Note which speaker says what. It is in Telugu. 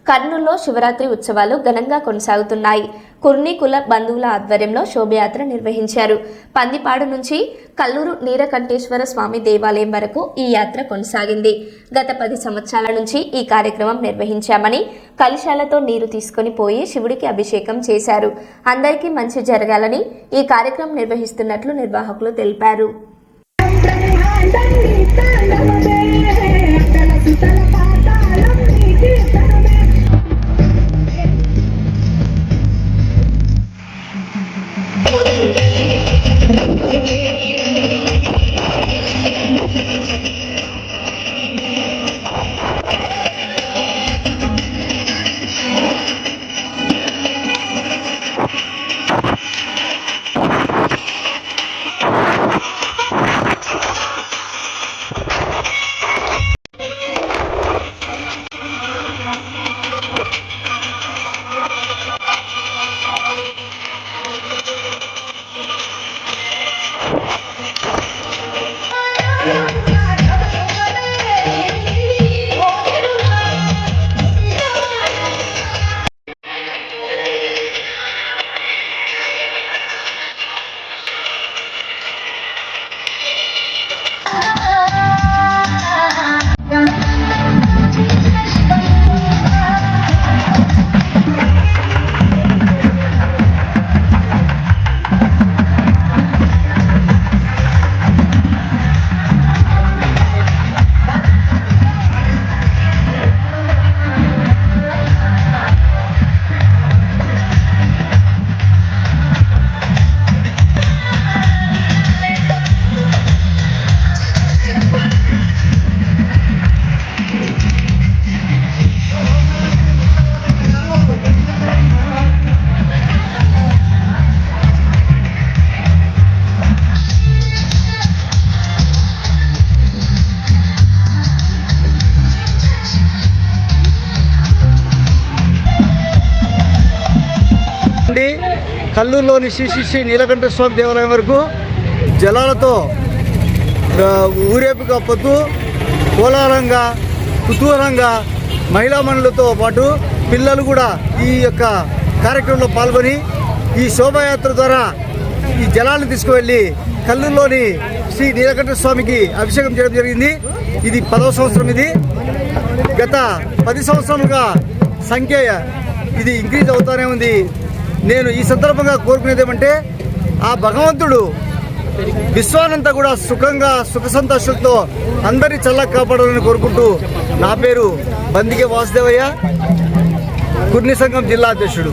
Speaker 1: కర్నూలులో శివరాత్రి ఉత్సవాలు ఘనంగా కొనసాగుతున్నాయి. కుర్ని కుల బంధువుల ఆధ్వర్యంలో శోభయాత్ర నిర్వహించారు. పందిపాడు నుంచి కల్లూరు నీలకంఠేశ్వర స్వామి దేవాలయం వరకు ఈ యాత్ర కొనసాగింది. గత 10 సంవత్సరాల నుంచి ఈ కార్యక్రమం నిర్వహించామని, కలశాలతో నీరు తీసుకొని పోయి శివుడికి అభిషేకం చేశారు. అందరికీ మంచి జరగాలని ఈ కార్యక్రమం నిర్వహిస్తున్నట్లు నిర్వాహకులు తెలిపారు.
Speaker 2: కల్లూరులోని శ్రీ నీలకంఠ స్వామి దేవాలయం వరకు జలాలతో ఊరేపుగా పొద్దు కోలాహలంగా కుతూహలంగా మహిళా మనులతో పాటు పిల్లలు కూడా ఈ యొక్క కార్యక్రమంలో పాల్గొని ఈ శోభాయాత్ర ద్వారా ఈ జలాలను తీసుకువెళ్ళి కల్లూరులోని శ్రీ నీలకంఠ స్వామికి అభిషేకం చేయడం జరిగింది. ఇది 10వ సంవత్సరం. ఇది గత 10 సంవత్సరాలుగా సంఖ్య ఇది ఇంక్రీజ్ అవుతూనే ఉంది. నేను ఈ సందర్భంగా కోరుకునేది ఏమంటే, ఆ భగవంతుడు విశ్వానంతా కూడా సుఖ సంతోషాలతో అందరి చల్లగా కాపాడాలని కోరుకుంటూ, నా పేరు బందిగే వాసుదేవయ్య, కుర్ని సంఘం జిల్లా అధ్యక్షుడు.